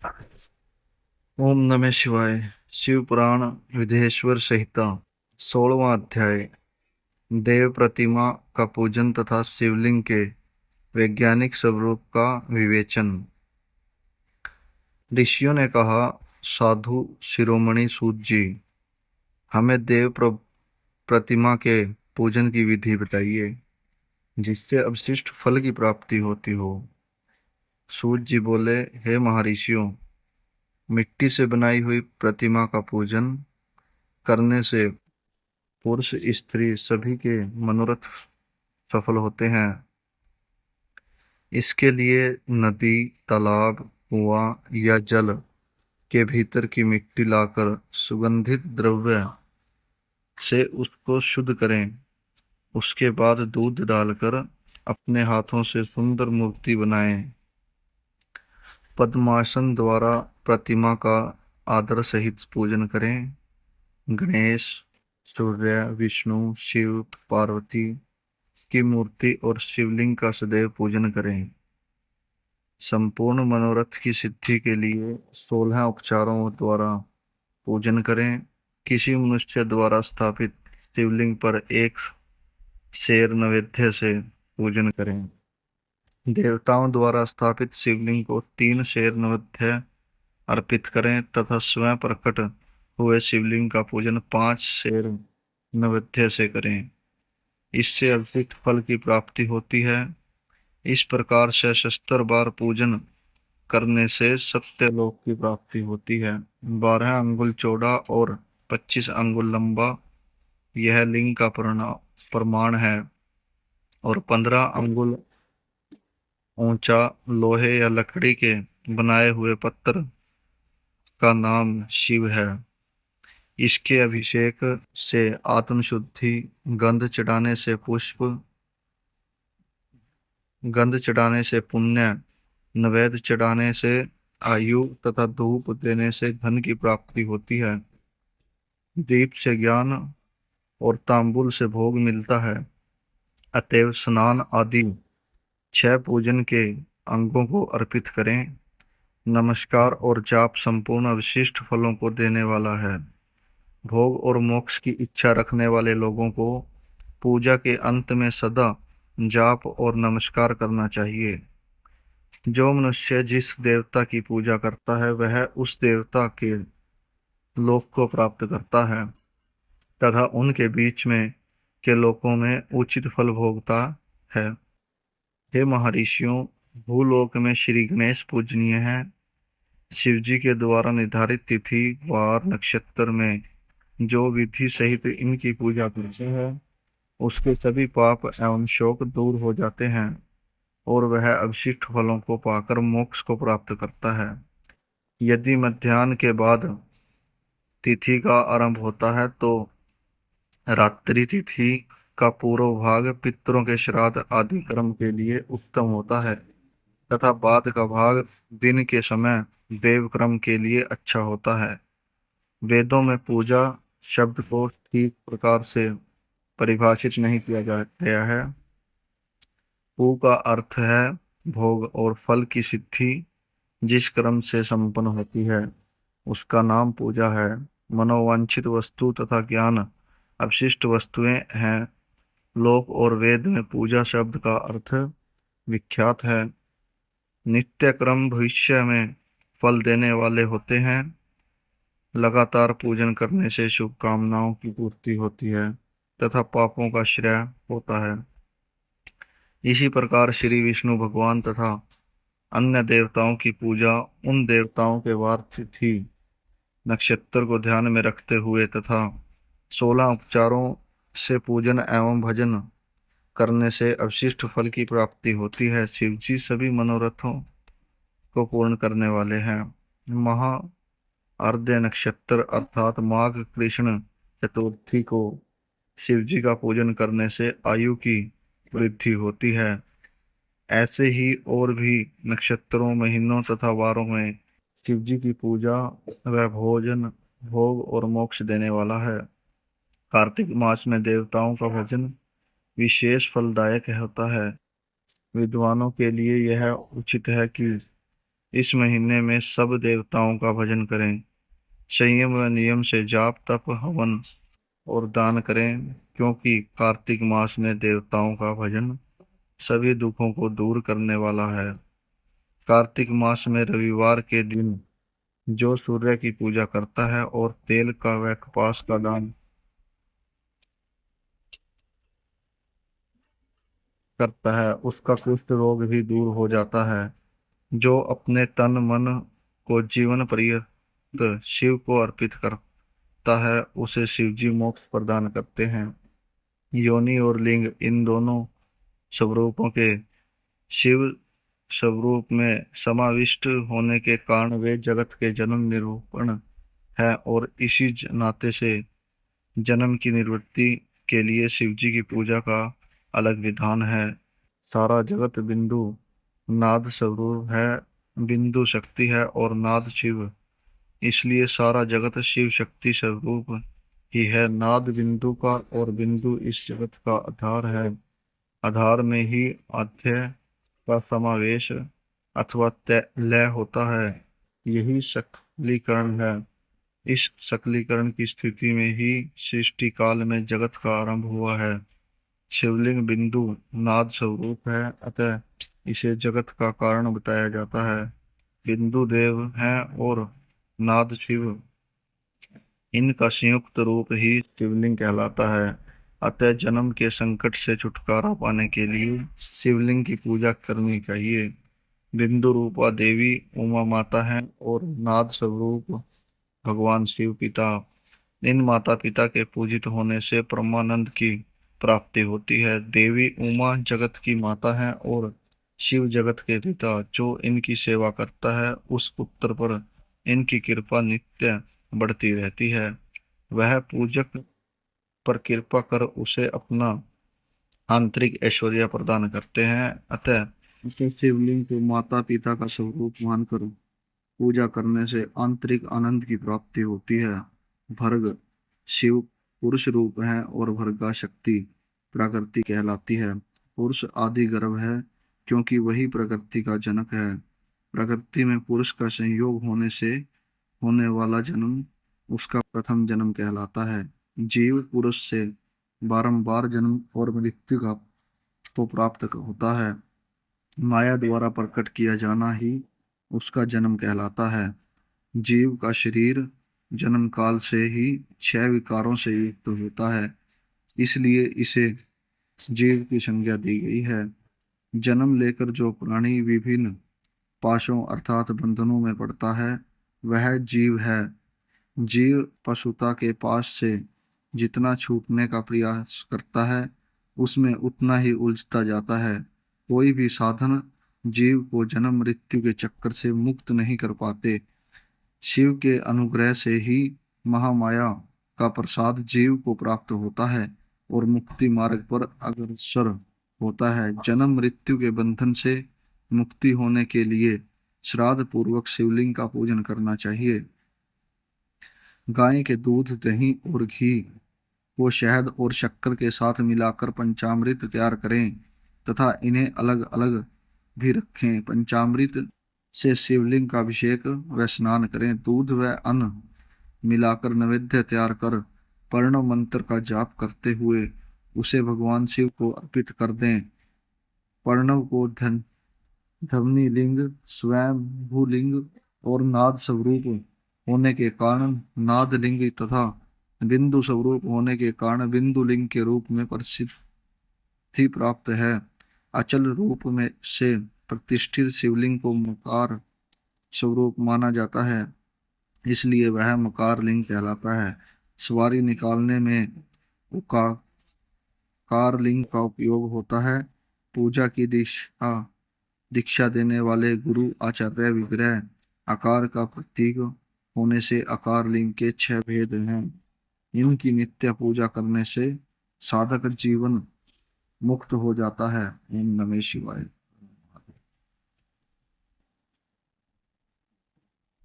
ओम नमः शिवाय। शिव पुराण विदेश्वर संहिता 16वां अध्याय। देव प्रतिमा का पूजन तथा शिवलिंग के वैज्ञानिक स्वरूप का विवेचन। ऋषियों ने कहा, साधु शिरोमणि सूत जी, हमें प्रतिमा के पूजन की विधि बताइए जिससे अवशिष्ट फल की प्राप्ति होती हो। सूत जी बोले, हे महर्षियों, मिट्टी से बनाई हुई प्रतिमा का पूजन करने से पुरुष स्त्री सभी के मनोरथ सफल होते हैं। इसके लिए नदी, तालाब, कुआं या जल के भीतर की मिट्टी लाकर सुगंधित द्रव्य से उसको शुद्ध करें। उसके बाद दूध डालकर अपने हाथों से सुंदर मूर्ति बनाएं। पद्मासन द्वारा प्रतिमा का आदर सहित पूजन करें। गणेश, सूर्य, विष्णु, शिव, पार्वती की मूर्ति और शिवलिंग का सदैव पूजन करें। संपूर्ण मनोरथ की सिद्धि के लिए 16 उपचारों द्वारा पूजन करें। किसी मनुष्य द्वारा स्थापित शिवलिंग पर एक शेर नैवेद्य से पूजन करें। देवताओं द्वारा स्थापित शिवलिंग को 3 शेर नैवेद्य अर्पित करें तथा स्वयं प्रकट हुए शिवलिंग का पूजन 5 शेर नैवेद्य से करें। इससे अतिरिक्त फल की प्राप्ति होती है। इस प्रकार से 76 बार पूजन करने से सत्यलोक की प्राप्ति होती है। 12 अंगुल चौड़ा और 25 अंगुल लंबा यह लिंग का प्रमाण है और 15 अंगुल ऊंचा लोहे या लकड़ी के बनाए हुए पत्थर का नाम शिव है। इसके अभिषेक से आत्मशुद्धि, गंध चढ़ाने से पुण्य, नैवेद्य चढ़ाने से आयु तथा धूप देने से धन की प्राप्ति होती है। दीप से ज्ञान और तांबुल से भोग मिलता है। अतएव स्नान आदि 6 पूजन के अंगों को अर्पित करें। नमस्कार और जाप संपूर्ण विशिष्ट फलों को देने वाला है। भोग और मोक्ष की इच्छा रखने वाले लोगों को पूजा के अंत में सदा जाप और नमस्कार करना चाहिए। जो मनुष्य जिस देवता की पूजा करता है वह उस देवता के लोक को प्राप्त करता है तथा उनके बीच में के लोकों में उचित फल भोगता है। हे महर्षियों, भूलोक में श्री गणेश पूजनीय हैं। शिव जी के द्वारा निर्धारित तिथि, वार, नक्षत्र में जो विधि सहित इनकी पूजा करते हैं उसके सभी पाप एवं शोक दूर हो जाते हैं और वह अवशिष्ट फलों को पाकर मोक्ष को प्राप्त करता है। यदि मध्याह्न के बाद तिथि का आरंभ होता है तो रात्रि तिथि का पूर्व भाग पितरों के श्राद्ध आदि कर्म के लिए उत्तम होता है तथा बाद का भाग दिन के समय देव कर्म के लिए अच्छा होता है। वेदों में पूजा शब्द को ठीक प्रकार से परिभाषित नहीं किया गया है। पू का अर्थ है भोग और फल की सिद्धि जिस क्रम से संपन्न होती है उसका नाम पूजा है। मनोवांछित वस्तु तथा ज्ञान अवशिष्ट वस्तुएं हैं। लोक और वेद में पूजा शब्द का अर्थ विख्यात है। नित्य क्रम भविष्य में फल देने वाले होते हैं। लगातार पूजन करने से शुभकामनाओं की पूर्ति होती है तथा पापों का श्रय होता है। इसी प्रकार श्री विष्णु भगवान तथा अन्य देवताओं की पूजा उन देवताओं के वार तिथि नक्षत्र को ध्यान में रखते हुए तथा 16 उपचारों से पूजन एवं भजन करने से अवशिष्ट फल की प्राप्ति होती है। शिव जी सभी मनोरथों को पूर्ण करने वाले हैं। महा अर्ध्य नक्षत्र अर्थात माघ कृष्ण चतुर्थी को शिव जी का पूजन करने से आयु की वृद्धि होती है। ऐसे ही और भी नक्षत्रों, महीनों तथा वारों में शिव जी की पूजा व भोजन भोग और मोक्ष देने वाला है। कार्तिक मास में देवताओं का भजन विशेष फलदायक होता है। विद्वानों के लिए यह उचित है कि इस महीने में सब देवताओं का भजन करें। संयम व नियम से जाप तप हवन और दान करें, क्योंकि कार्तिक मास में देवताओं का भजन सभी दुखों को दूर करने वाला है। कार्तिक मास में रविवार के दिन जो सूर्य की पूजा करता है और तेल का व कपास का दान करता है, उसका कुष्ठ रोग भी दूर हो जाता है। जो अपने तन मन को जीवन पर्यंत शिव को अर्पित करता है, उसे शिवजी मोक्ष प्रदान करते हैं। योनि और लिंग, इन दोनों स्वरूपों के शिव स्वरूप में समाविष्ट होने के कारण वे जगत के जन्म निरूपण है, और इसी नाते से जन्म की निवृत्ति के लिए शिवजी की पूजा का अलग विधान है। सारा जगत बिंदु नाद स्वरूप है। बिंदु शक्ति है और नाद शिव, इसलिए सारा जगत शिव शक्ति स्वरूप ही है। नाद बिंदु का और बिंदु इस जगत का आधार है। आधार में ही आद्य का समावेश अथवा लय होता है। यही सकलीकरण है। इस सकलीकरण की स्थिति में ही सृष्टि काल में जगत का आरंभ हुआ है। शिवलिंग बिंदु नाद स्वरूप है, अतः इसे जगत का कारण बताया जाता है। बिंदु देव है और नाद शिव, इनका संयुक्त रूप ही शिवलिंग कहलाता है। अतः जन्म के संकट से छुटकारा पाने के लिए शिवलिंग की पूजा करनी चाहिए। बिंदु रूपा देवी उमा माता है और नाद स्वरूप भगवान शिव पिता। इन माता पिता के पूजित होने से परमानंद की प्राप्ति होती है। देवी उमा जगत की माता है और शिव जगत के पिता। जो इनकी सेवा करता है, उस पुत्र पर इनकी कृपा नित्य बढ़ती रहती है। वह पूजक पर कृपा कर उसे अपना आंतरिक ऐश्वर्य प्रदान करते हैं। अतः शिवलिंग को माता पिता का स्वरूप मानकर पूजा करने से आंतरिक आनंद की प्राप्ति होती है। भर्ग शिव पुरुष रूप है और भर्गा शक्ति प्रकृति कहलाती है। पुरुष आदि गर्भ है, क्योंकि वही प्रकृति का जनक है। प्रकृति में पुरुष का संयोग होने से होने वाला जन्म उसका प्रथम जन्म कहलाता है। जीव पुरुष से बारंबार जन्म और मृत्यु का तो प्राप्त होता है। माया द्वारा प्रकट किया जाना ही उसका जन्म कहलाता है। जीव का शरीर जन्म काल से ही 6 विकारों से युक्त होता है, इसलिए इसे जीव की संज्ञा दी गई है। जन्म लेकर जो प्राणी विभिन्न पाशों अर्थात बंधनों में पड़ता है, वह जीव है। जीव पशुता के पास से जितना छूटने का प्रयास करता है, उसमें उतना ही उलझता जाता है। कोई भी साधन जीव को जन्म मृत्यु के चक्कर से मुक्त नहीं कर पाते। शिव के अनुग्रह से ही महामाया का प्रसाद जीव को प्राप्त होता है और मुक्ति मार्ग पर अग्रसर होता है। जन्म मृत्यु के बंधन से मुक्ति होने के लिए श्राद्ध पूर्वक शिवलिंग का पूजन करना चाहिए। गाय के दूध दही और घी को शहद और शक्कर के साथ मिलाकर पंचामृत तैयार करें तथा इन्हें अलग अलग भी रखें। पंचामृत से शिवलिंग का अभिषेक व स्नान करें। दूध व अन्न मिलाकर नैवेद्य तैयार कर प्रणव मंत्र का जाप करते हुए उसे भगवान शिव को अर्पित कर दें। प्रणव को ध्वनि लिंग, स्वयं भूलिंग और नाद स्वरूप होने के कारण नाद लिंग तथा बिंदु स्वरूप होने के कारण बिंदु लिंग के रूप में प्रसिद्धि प्राप्त है। अचल रूप में से प्रतिष्ठित शिवलिंग को मकार स्वरूप माना जाता है, इसलिए वह मकार लिंग कहलाता है। सवारी निकालने में उकार लिंग का उपयोग होता है। पूजा की दीक्षा देने वाले गुरु आचार्य विग्रह आकार का प्रतीक होने से आकार लिंग के 6 भेद हैं। इनकी नित्य पूजा करने से साधक जीवन मुक्त हो जाता है। ओम नमः शिवाय।